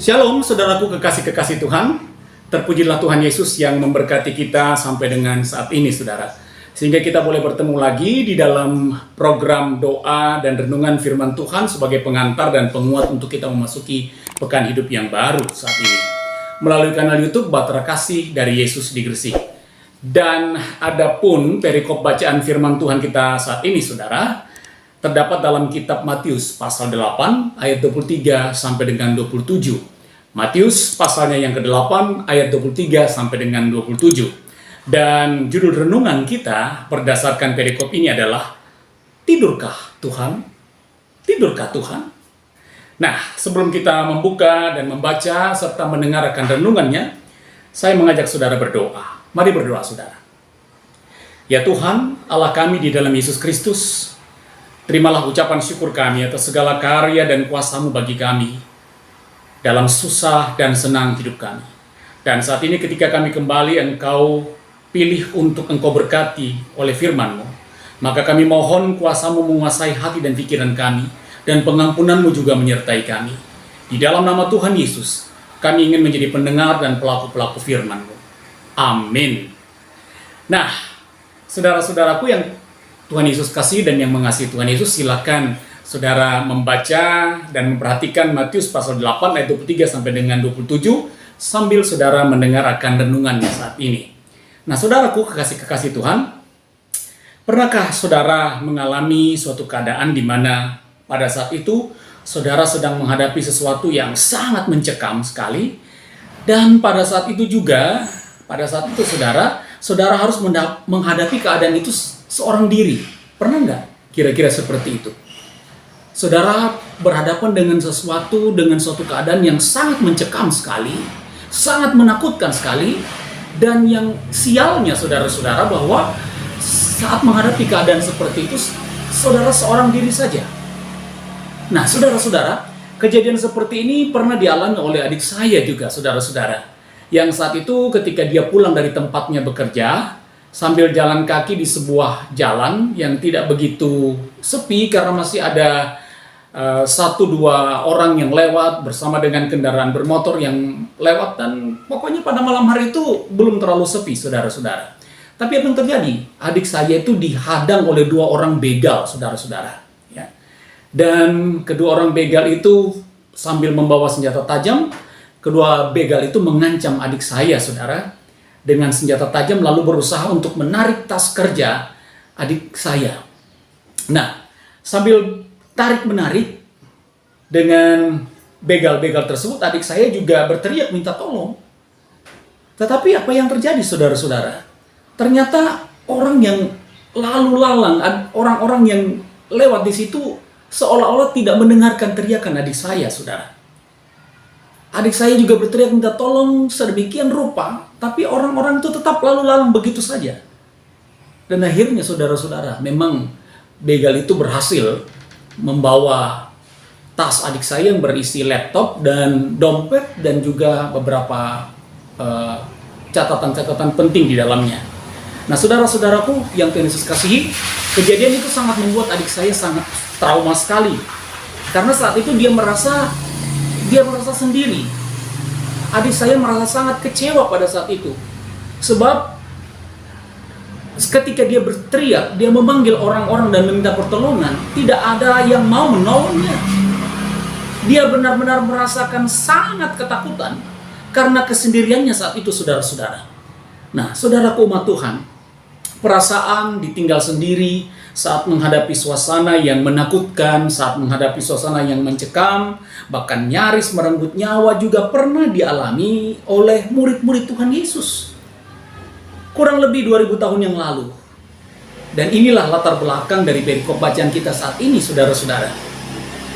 Shalom, saudaraku kekasih-kekasih Tuhan. Terpujilah Tuhan Yesus yang memberkati kita sampai dengan saat ini, saudara. Sehingga kita boleh bertemu lagi di dalam program doa dan renungan firman Tuhan sebagai pengantar dan penguat untuk kita memasuki pekan hidup yang baru saat ini. Melalui kanal YouTube Bahtera Kasih dari Yesus di Gresik. Dan adapun perikop bacaan firman Tuhan kita saat ini, saudara, terdapat dalam kitab Matius pasal 8 ayat 23 sampai dengan 27. Matius pasalnya yang ke-8 ayat 23 sampai dengan 27. Dan judul renungan kita berdasarkan perikop ini adalah Tidurkah Tuhan? Tidurkah Tuhan? Nah, sebelum kita membuka dan membaca serta mendengarkan renungannya, saya mengajak saudara berdoa. Mari berdoa, saudara. Ya Tuhan, Allah kami di dalam Yesus Kristus, terimalah ucapan syukur kami atas segala karya dan kuasa-Mu bagi kami dalam susah dan senang hidup kami. Dan saat ini ketika kami kembali, Engkau pilih untuk Engkau berkati oleh firman-Mu, maka kami mohon kuasa-Mu menguasai hati dan pikiran kami, dan pengampunan-Mu juga menyertai kami. Di dalam nama Tuhan Yesus, kami ingin menjadi pendengar dan pelaku-pelaku firman-Mu. Amin. Nah, saudara-saudaraku yang Tuhan Yesus kasih dan yang mengasihi Tuhan Yesus, silakan saudara membaca dan memperhatikan Matius pasal 8 ayat 23 sampai dengan 27 sambil saudara mendengar akan renungannya saat ini. Nah, saudaraku kekasih-kekasih Tuhan, pernahkah saudara mengalami suatu keadaan di mana pada saat itu saudara sedang menghadapi sesuatu yang sangat mencekam sekali, dan pada saat itu juga, pada saat itu saudara harus menghadapi keadaan itu seorang diri? Pernah nggak kira-kira seperti itu? Saudara berhadapan dengan suatu keadaan yang sangat mencekam sekali, sangat menakutkan sekali, dan yang sialnya saudara-saudara bahwa saat menghadapi keadaan seperti itu, saudara seorang diri saja. Nah, saudara-saudara, kejadian seperti ini pernah dialami oleh adik saya juga, saudara-saudara, yang saat itu ketika dia pulang dari tempatnya bekerja, sambil jalan kaki di sebuah jalan yang tidak begitu sepi karena masih ada 1-2 orang yang lewat bersama dengan kendaraan bermotor yang lewat, dan pokoknya pada malam hari itu belum terlalu sepi, saudara-saudara. Tapi apa yang terjadi? Adik saya itu dihadang oleh 2 orang begal, saudara-saudara. Ya. Dan kedua orang begal itu sambil membawa senjata tajam, kedua begal itu mengancam adik saya, saudara, dengan senjata tajam, lalu berusaha untuk menarik tas kerja adik saya. Nah, sambil tarik-menarik dengan begal-begal tersebut, adik saya juga berteriak minta tolong. Tetapi apa yang terjadi, saudara-saudara? Ternyata orang yang lalu lalang, orang-orang yang lewat di situ seolah-olah tidak mendengarkan teriakan adik saya, saudara. Adik saya juga berteriak minta tolong sedemikian rupa, tapi orang-orang itu tetap lalu lalang begitu saja. Dan akhirnya, saudara-saudara, memang begal itu berhasil membawa tas adik saya yang berisi laptop dan dompet dan juga beberapa catatan-catatan penting di dalamnya. Nah, saudara-saudaraku yang Tuhan Yesus kasihi, kejadian itu sangat membuat adik saya sangat trauma sekali. Karena saat itu dia merasa sendiri. Adik saya merasa sangat kecewa pada saat itu. Sebab ketika dia berteriak, dia memanggil orang-orang dan meminta pertolongan, tidak ada yang mau menolongnya. Dia benar-benar merasakan sangat ketakutan karena kesendiriannya saat itu, saudara-saudara. Nah, saudaraku umat Tuhan, perasaan ditinggal sendiri saat menghadapi suasana yang menakutkan, saat menghadapi suasana yang mencekam, bahkan nyaris merenggut nyawa juga pernah dialami oleh murid-murid Tuhan Yesus kurang lebih 2000 tahun yang lalu. Dan inilah latar belakang dari perikop bacaan kita saat ini, saudara-saudara.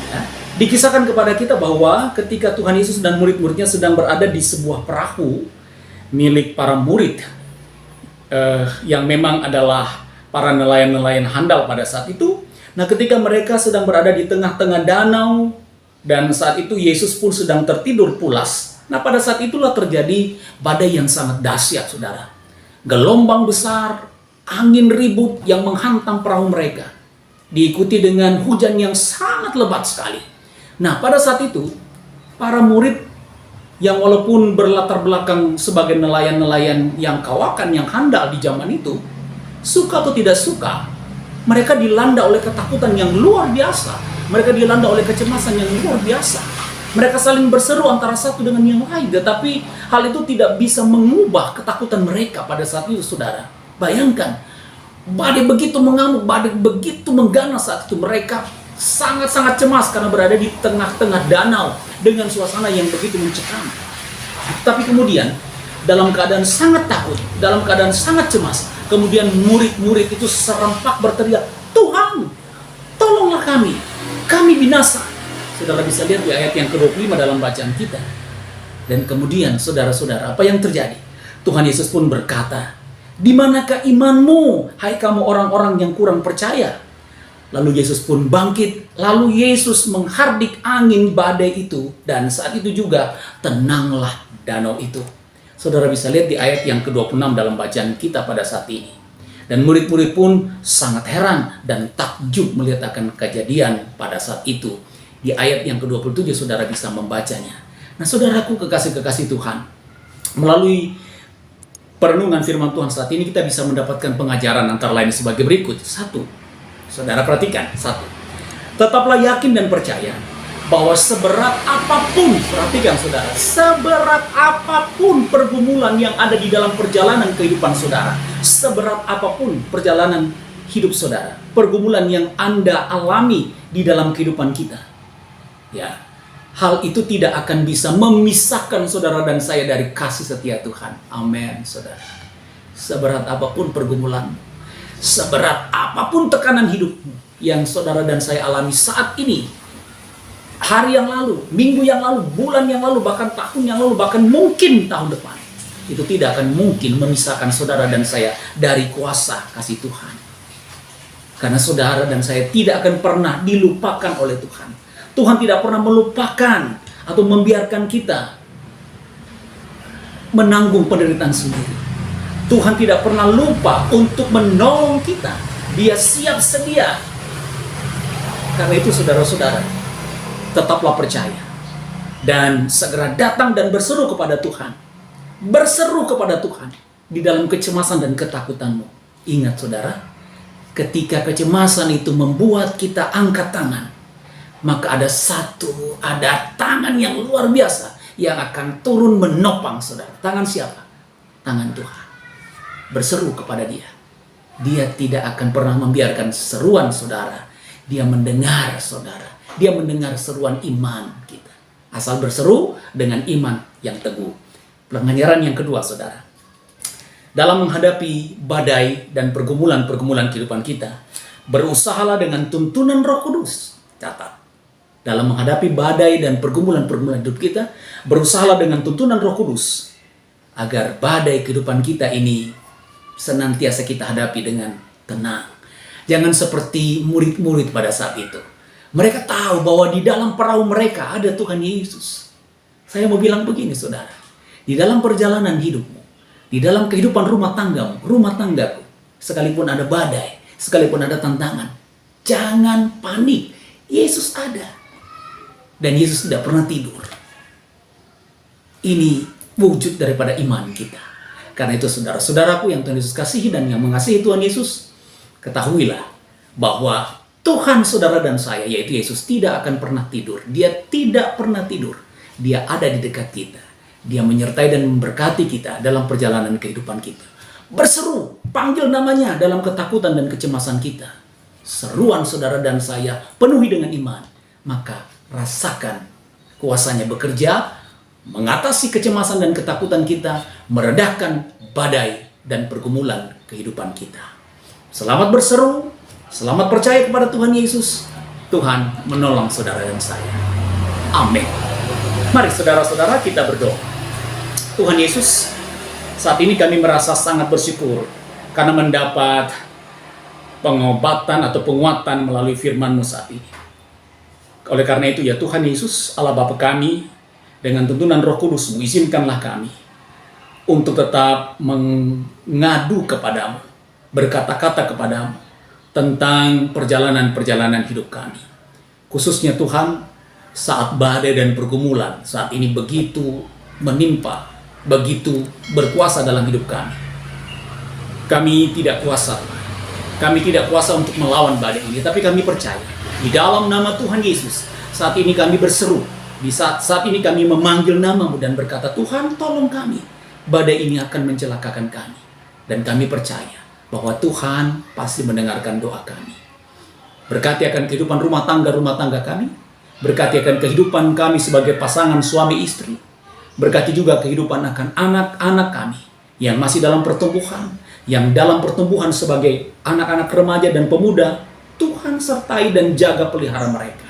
Ya, dikisahkan kepada kita bahwa ketika Tuhan Yesus dan murid-muridnya sedang berada di sebuah perahu milik para murid, yang memang adalah para nelayan-nelayan handal pada saat itu. Nah, ketika mereka sedang berada di tengah-tengah danau, dan saat itu Yesus pun sedang tertidur pulas. Nah, pada saat itulah terjadi badai yang sangat dahsyat, saudara. Gelombang besar, angin ribut yang menghantam perahu mereka, diikuti dengan hujan yang sangat lebat sekali. Nah, pada saat itu para murid yang walaupun berlatar belakang sebagai nelayan-nelayan yang kawakan, yang handal di zaman itu, suka atau tidak suka, mereka dilanda oleh ketakutan yang luar biasa. Mereka dilanda oleh kecemasan yang luar biasa. Mereka saling berseru antara satu dengan yang lain, tetapi hal itu tidak bisa mengubah ketakutan mereka pada saat itu, saudara. Bayangkan, badai begitu mengamuk, badai begitu mengganas saat itu. Mereka sangat-sangat cemas karena berada di tengah-tengah danau dengan suasana yang begitu mencekam. Tapi kemudian, dalam keadaan sangat takut, dalam keadaan sangat cemas, kemudian murid-murid itu serempak berteriak, "Tuhan, tolonglah kami binasa." Saudara bisa lihat di ayat yang ke-25 dalam bacaan kita. Dan kemudian, saudara-saudara, apa yang terjadi? Tuhan Yesus pun berkata, "Di manakah imanmu, hai kamu orang-orang yang kurang percaya?" Lalu Yesus pun bangkit, lalu Yesus menghardik angin badai itu, dan saat itu juga tenanglah danau itu. Saudara bisa lihat di ayat yang ke-26 dalam bacaan kita pada saat ini. Dan murid-murid pun sangat heran dan takjub melihat akan kejadian pada saat itu. Di ayat yang ke-27 saudara bisa membacanya. Nah, saudaraku kekasih-kekasih Tuhan, melalui perenungan firman Tuhan saat ini kita bisa mendapatkan pengajaran antara lain sebagai berikut. Satu, saudara perhatikan, satu, tetaplah yakin dan percaya bahwa seberat apapun, perhatikan saudara, seberat apapun pergumulan yang ada di dalam perjalanan kehidupan saudara, seberat apapun perjalanan hidup saudara, pergumulan yang Anda alami di dalam kehidupan kita, ya, hal itu tidak akan bisa memisahkan saudara dan saya dari kasih setia Tuhan. Amin, saudara. Seberat apapun pergumulan, seberat apapun tekanan hidupmu yang saudara dan saya alami saat ini, hari yang lalu, minggu yang lalu, bulan yang lalu, bahkan tahun yang lalu, bahkan mungkin tahun depan, itu tidak akan mungkin memisahkan saudara dan saya dari kuasa kasih Tuhan. Karena saudara dan saya tidak akan pernah dilupakan oleh Tuhan. Tuhan tidak pernah melupakan atau membiarkan kita menanggung penderitaan sendiri. Tuhan tidak pernah lupa untuk menolong kita. Dia siap sedia. Karena itu saudara-saudara, tetaplah percaya dan segera datang dan berseru kepada Tuhan. Berseru kepada Tuhan di dalam kecemasan dan ketakutanmu. Ingat saudara, ketika kecemasan itu membuat kita angkat tangan, maka ada tangan yang luar biasa yang akan turun menopang saudara. Tangan siapa? Tangan Tuhan. Berseru kepada Dia. Dia tidak akan pernah membiarkan seruan saudara. Dia mendengar saudara. Dia mendengar seruan iman kita. Asal berseru dengan iman yang teguh. Pengajaran yang kedua saudara. Dalam menghadapi badai dan pergumulan-pergumulan kehidupan kita, berusahalah dengan tuntunan Roh Kudus. Catat. Dalam menghadapi badai dan pergumulan-pergumulan hidup kita, berusahalah dengan tuntunan Roh Kudus agar badai kehidupan kita ini senantiasa kita hadapi dengan tenang. Jangan seperti murid-murid pada saat itu. Mereka tahu bahwa di dalam perahu mereka ada Tuhan Yesus. Saya mau bilang begini saudara, di dalam perjalanan hidupmu, di dalam kehidupan rumah tanggamu, rumah tanggaku, sekalipun ada badai, sekalipun ada tantangan, jangan panik. Yesus ada. Dan Yesus tidak pernah tidur. Ini wujud daripada iman kita. Karena itu saudara-saudaraku yang Tuhan Yesus kasihi dan yang mengasihi Tuhan Yesus, ketahuilah bahwa Tuhan saudara dan saya, yaitu Yesus, tidak akan pernah tidur. Dia tidak pernah tidur. Dia ada di dekat kita. Dia menyertai dan memberkati kita dalam perjalanan kehidupan kita. Berseru, panggil namanya dalam ketakutan dan kecemasan kita. Seruan saudara dan saya penuhi dengan iman. Maka rasakan kuasanya bekerja, mengatasi kecemasan dan ketakutan kita, meredahkan badai dan pergumulan kehidupan kita. Selamat berseru, selamat percaya kepada Tuhan Yesus. Tuhan menolong saudara dan saya. Amin. Mari saudara-saudara kita berdoa. Tuhan Yesus, saat ini kami merasa sangat bersyukur karena mendapat pengobatan atau penguatan melalui firman-Mu saat ini. Oleh karena itu ya Tuhan Yesus, Allah Bapa kami, dengan tuntunan Roh Kudus-Mu, izinkanlah kami untuk tetap mengadu kepadamu, berkata-kata kepadamu tentang perjalanan-perjalanan hidup kami. Khususnya Tuhan, saat badai dan pergumulan saat ini begitu menimpa begitu berkuasa dalam hidup kami. Kami tidak kuasa. Kami tidak kuasa untuk melawan badai ini, tapi kami percaya di dalam nama Tuhan Yesus. Saat ini kami berseru, di saat ini kami memanggil nama-Mu dan berkata, Tuhan tolong kami. Badai ini akan mencelakakan kami. Dan kami percaya bahwa Tuhan pasti mendengarkan doa kami. Berkati akan kehidupan rumah tangga kami. Berkati akan kehidupan kami sebagai pasangan suami istri. Berkati juga kehidupan akan anak-anak kami yang masih dalam pertumbuhan, yang dalam pertumbuhan sebagai anak-anak remaja dan pemuda. Tuhan sertai dan jaga pelihara mereka.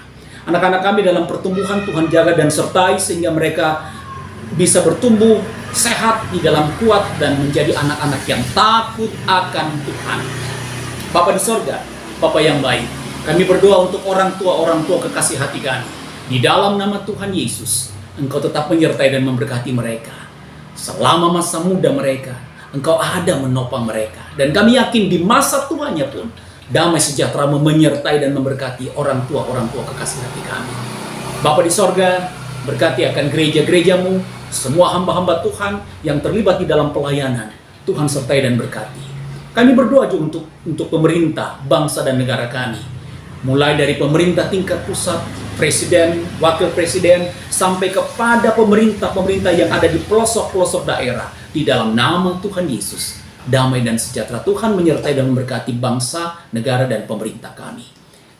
Anak-anak kami dalam pertumbuhan Tuhan jaga dan sertai sehingga mereka bisa bertumbuh sehat di dalam kuat dan menjadi anak-anak yang takut akan Tuhan. Bapa di sorga, Bapa yang baik, kami berdoa untuk orang tua kekasih hati kami. Di dalam nama Tuhan Yesus, Engkau tetap menyertai dan memberkati mereka. Selama masa muda mereka, Engkau ada menopang mereka. Dan kami yakin di masa tuanya pun, damai sejahtera menyertai dan memberkati orang tua kekasih hati kami. Bapa di sorga, berkati akan gereja-gereja-Mu, semua hamba-hamba Tuhan yang terlibat di dalam pelayanan. Tuhan sertai dan berkati. Kami berdoa juga untuk pemerintah, bangsa dan negara kami. Mulai dari pemerintah tingkat pusat, presiden, wakil presiden, sampai kepada pemerintah yang ada di pelosok-pelosok daerah. Di dalam nama Tuhan Yesus, damai dan sejahtera Tuhan menyertai dan memberkati bangsa, negara, dan pemerintah kami.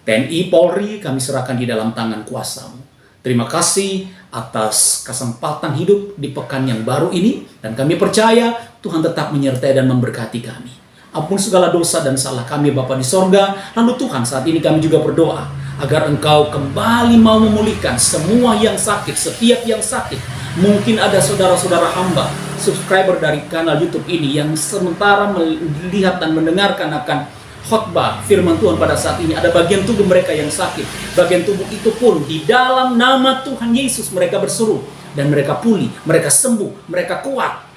TNI, Polri, kami serahkan di dalam tangan kuasa-Mu. Terima kasih atas kesempatan hidup di pekan yang baru ini. Dan kami percaya Tuhan tetap menyertai dan memberkati kami. Ampun segala dosa dan salah kami Bapa di sorga. Lalu Tuhan, saat ini kami juga berdoa agar Engkau kembali mau memulihkan semua yang sakit, setiap yang sakit. Mungkin ada saudara-saudara hamba, subscriber dari kanal YouTube ini yang sementara melihat dan mendengarkan akan khotbah firman Tuhan pada saat ini. Ada bagian tubuh mereka yang sakit. Bagian tubuh itu pun di dalam nama Tuhan Yesus mereka berseru. Dan mereka pulih, mereka sembuh, mereka kuat.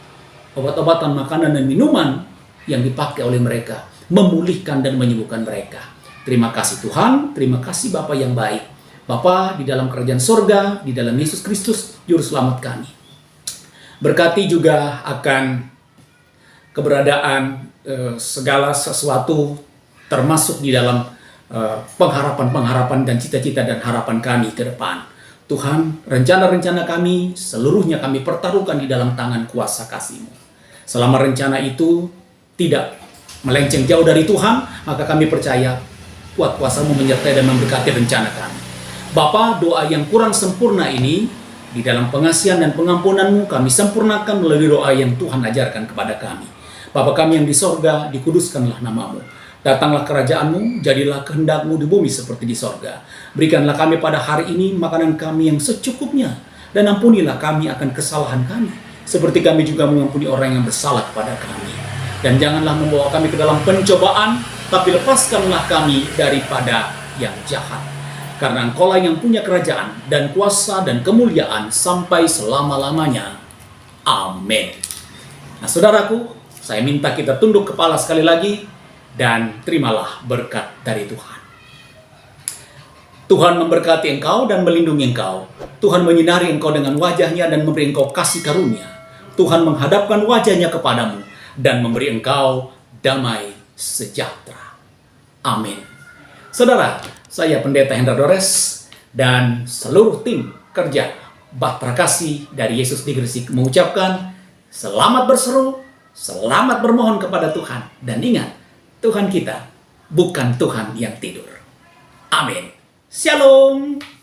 Obat-obatan, makanan, dan minuman yang dipakai oleh mereka memulihkan dan menyembuhkan mereka. Terima kasih Tuhan, terima kasih Bapa yang baik. Bapa di dalam kerajaan sorga, di dalam Yesus Kristus, Juru Selamat kami. Berkati juga akan keberadaan segala sesuatu termasuk di dalam pengharapan-pengharapan dan cita-cita dan harapan kami ke depan. Tuhan, rencana-rencana kami, seluruhnya kami pertaruhkan di dalam tangan kuasa kasih-Mu. Selama rencana itu tidak melenceng jauh dari Tuhan, maka kami percaya kuat kuasa-Mu menyertai dan memberkati rencana kami. Bapa, doa yang kurang sempurna ini, di dalam pengasihan dan pengampunan-Mu, kami sempurnakan melalui doa yang Tuhan ajarkan kepada kami. Bapa kami yang di sorga, dikuduskanlah nama-Mu. Datanglah kerajaan-Mu, jadilah kehendak-Mu di bumi seperti di sorga. Berikanlah kami pada hari ini makanan kami yang secukupnya. Dan ampunilah kami akan kesalahan kami, seperti kami juga mengampuni orang yang bersalah kepada kami. Dan janganlah membawa kami ke dalam pencobaan, tapi lepaskanlah kami daripada yang jahat. Karena Engkaulah yang punya kerajaan dan kuasa dan kemuliaan sampai selama-lamanya. Amin. Nah saudaraku, saya minta kita tunduk kepala sekali lagi dan terimalah berkat dari Tuhan. Tuhan memberkati engkau dan melindungi engkau. Tuhan menyinari engkau dengan wajahnya dan memberi engkau kasih karunia. Tuhan menghadapkan wajahnya kepadamu dan memberi engkau damai sejahtera. Amin. Saudara, saya Pendeta Hendra Dores dan seluruh tim kerja Bahtera Kasih dari Yesus di Gresik mengucapkan selamat berseru, selamat bermohon kepada Tuhan. Dan ingat, Tuhan kita bukan Tuhan yang tidur. Amin. Shalom.